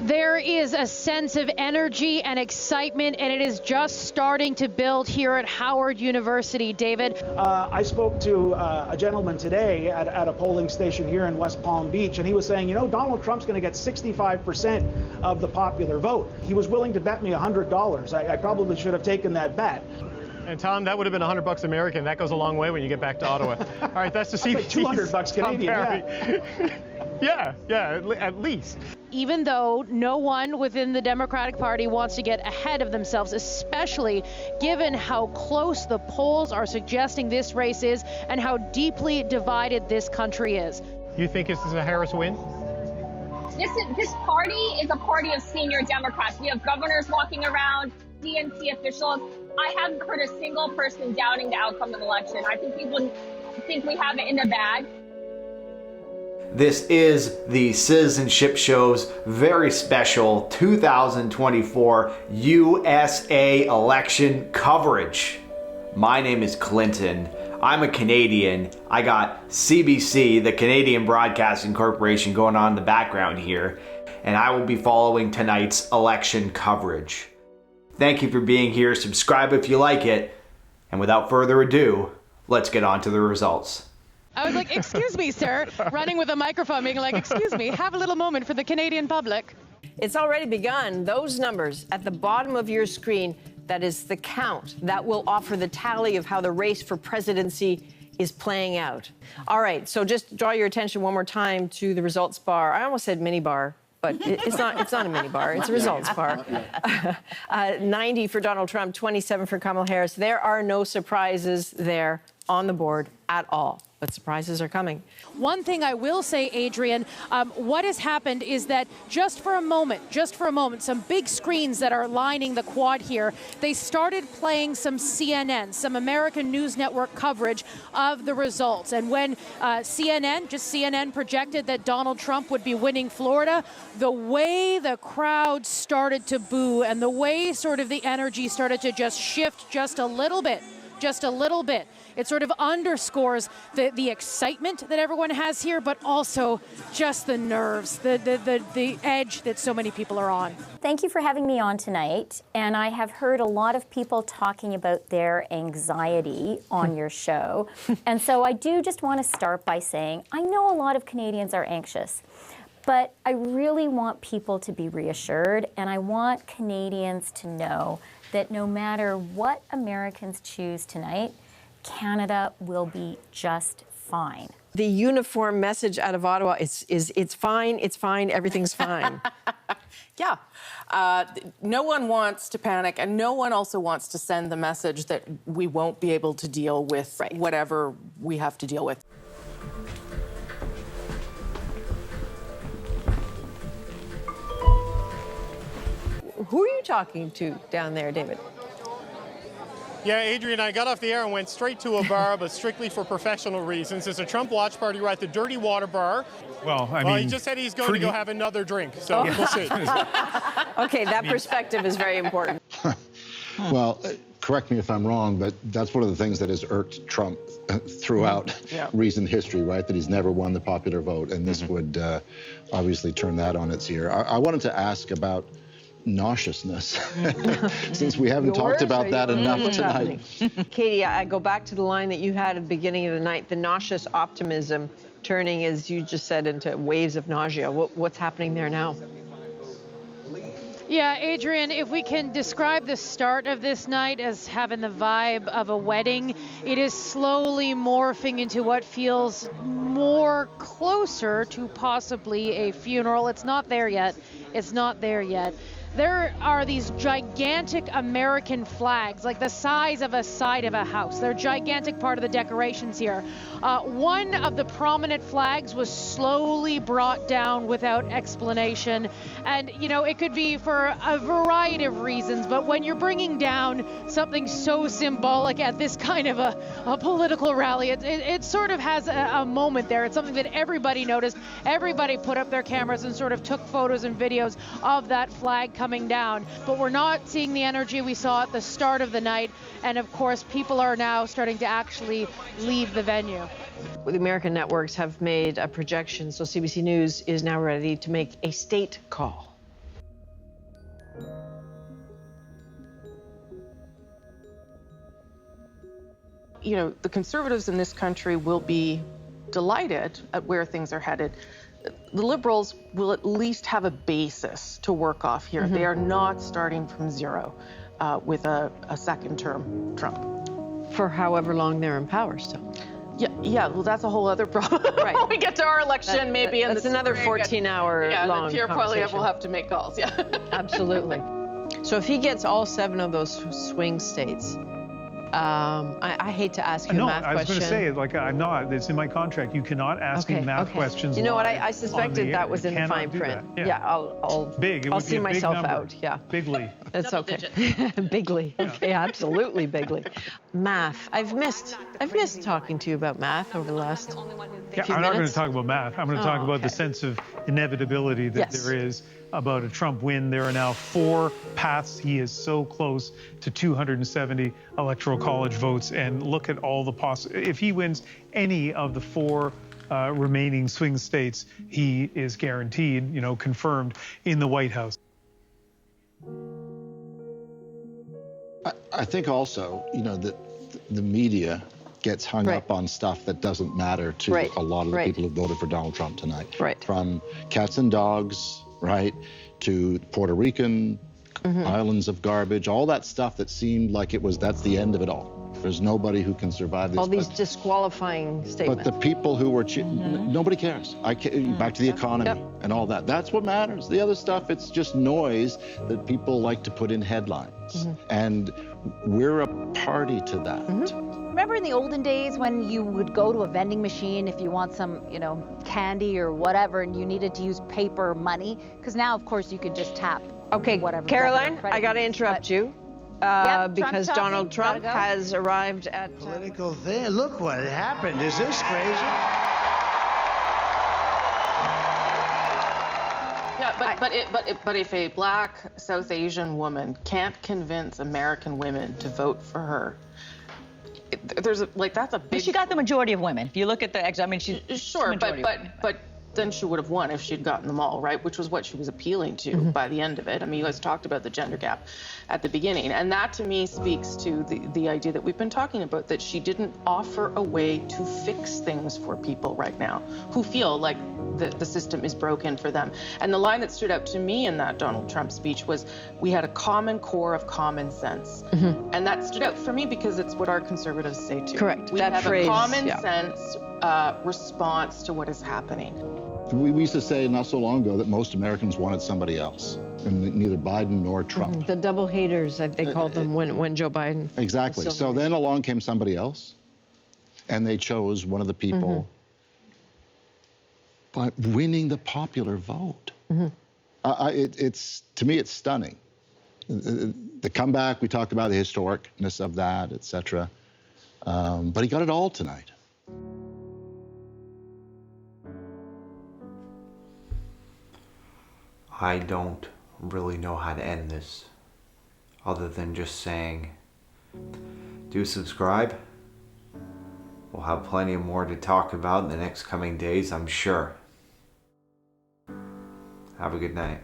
There is a sense of energy and excitement, and it is just starting to build here at Howard University. David? I spoke to a gentleman today at a polling station here in West Palm Beach, and he was saying, you know, Donald Trump's going to get 65% of the popular vote. He was willing to bet me $100. I probably should have taken that bet. And Tom, that would have been $100 American. That goes a long way when you get back to Ottawa. All right, that's the CBC. Like $200 Canadian. Yeah, at least. Even though no one within the Democratic Party wants to get ahead of themselves, especially given how close the polls are suggesting this race is and how deeply divided this country is. You think this is a Harris win? This party is a party of senior Democrats. We have governors walking around, DNC officials. I haven't heard a single person doubting the outcome of the election. I think people think we have it in the bag. This is the Citi-Zen-Ship Show's very special 2024 USA election coverage. My name is Clinton. I'm a Canadian. I got CBC, the Canadian Broadcasting Corporation, going on in the background here, and I will be following tonight's election coverage. Thank you for being here. Subscribe if you like it. And without further ado, let's get on to the results. I was like, excuse me, sir, running with a microphone, being like, excuse me, have a little moment for the Canadian public. It's already begun. Those numbers at the bottom of your screen, that is the count. That will offer the tally of how the race for presidency is playing out. All right, so just draw your attention one more time to the results bar. I almost said mini bar, but it's not a mini bar, it's a results bar. 90 for Donald Trump, 27 for Kamala Harris. There are no surprises there on the board at all. But surprises are coming. One thing I will say, Adrian, what has happened is that just for a moment, some big screens that are lining the quad here, they started playing some CNN, some American News Network coverage of the results. And when CNN projected that Donald Trump would be winning Florida, the way the crowd started to boo and the way sort of the energy started to just shift just a little bit. It sort of underscores the excitement that everyone has here, but also just the nerves, the edge that so many people are on. Thank you for having me on tonight. And I have heard a lot of people talking about their anxiety on your show. And so I do just want to start by saying, I know a lot of Canadians are anxious, but I really want people to be reassured, and I want Canadians to know that no matter what Americans choose tonight, Canada will be just fine. The uniform message out of Ottawa is it's fine, everything's fine. Yeah. No one wants to panic, and no one also wants to send the message that we won't be able to deal with whatever we have to deal with. Who are you talking to down there, David? Yeah, Adrian, I got off the air and went straight to a bar, but strictly for professional reasons. It's a Trump watch party. We're at the Dirty Water Bar. Well, I mean, he just said he's going to go have another drink, so we'll see. Okay, that perspective is very important. Well, correct me if I'm wrong, but that's one of the things that has irked Trump throughout recent history, right? That he's never won the popular vote, and this would obviously turn that on its ear. I wanted to ask about nauseousness, since we haven't talked about that enough tonight. Katie, I go back to the line that you had at the beginning of the night, the nauseous optimism turning, as you just said, into waves of nausea. What's happening there now? Yeah, Adrian, if we can describe the start of this night as having the vibe of a wedding, it is slowly morphing into what feels more closer to possibly a funeral. It's not there yet. There are these gigantic American flags, like the size of a side of a house. They're a gigantic part of the decorations here. One of the prominent flags was slowly brought down without explanation. And, you know, it could be for a variety of reasons, but when you're bringing down something so symbolic at this kind of a political rally, it sort of has a moment there. It's something that everybody noticed. Everybody put up their cameras and sort of took photos and videos of that flag coming down. But we're not seeing the energy we saw at the start of the night. And of course, people are now starting to actually leave the venue. The American networks have made a projection, so CBC News is now ready to make a state call. you know, the conservatives in this country will be delighted at where things are headed. The Liberals will at least have a basis to work off here. They are not starting from zero with a second term Trump. For however long they're in power still. Yeah, well, that's a whole other problem. Right. When we get to our election, maybe. That's another 14-hour long Pierre Poilievre will conversation. have to make calls, yeah. Absolutely. So if he gets all 7 of those swing states, I hate to ask you a math question. No, I was going to say, like, I'm not. It's in my contract. You cannot ask me math questions. You know what? live I suspected on that was air. in the You fine cannot print. do that. Yeah, I'll see myself out. Yeah. Bigly. That's okay. Bigly. Okay, absolutely bigly. Math. I've missed talking to you about math over the last few minutes. I'm not going to talk about math. I'm going to talk about the sense of inevitability that there is about a Trump win. There are now 4 paths. He is so close to 270 electoral college votes. And look at all the if he wins any of the 4 remaining swing states, he is guaranteed, you know, confirmed in the White House. I think also, you know, that the media gets hung up on stuff that doesn't matter to a lot of the people who voted for Donald Trump tonight. From cats and dogs, to Puerto Rican islands of garbage, all that stuff that seemed like that's the end of it all. There's nobody who can survive this. All these disqualifying statements. But the people who were nobody cares. Back to the economy and all that. That's what matters. The other stuff, it's just noise that people like to put in headlines. And we're a party to that. Remember in the olden days when you would go to a vending machine if you want some, you know, candy or whatever, and you needed to use paper money? Because now, of course, you could just tap whatever. Caroline, I got to interrupt you. Because Donald Trump has arrived at political thing. Look what happened. Is this crazy? Yeah, but if a black South Asian woman can't convince American women to vote for her, that's a big. But she got the majority of women. If you look at the, I mean, she's sure, but then she would have won if she'd gotten them all, right? Which was what she was appealing to by the end of it. I mean, you guys talked about the gender gap at the beginning, and that to me speaks to the idea that we've been talking about, that she didn't offer a way to fix things for people right now who feel like the system is broken for them. And the line that stood out to me in that Donald Trump speech was, we had a common core of common sense. And that stood out for me because it's what our conservatives say too. Correct. We That have phrase, a common sense response to what is happening. We used to say not so long ago that most Americans wanted somebody else, and neither Biden nor Trump. the double haters, they called them when Joe Biden. Exactly. So then along came somebody else, and they chose one of the people, but winning the popular vote. It's to me, it's stunning. The comeback, we talked about the historicness of that, etc. But he got it all tonight. I don't really know how to end this other than just saying, do subscribe. We'll have plenty more to talk about in the next coming days, I'm sure. Have a good night.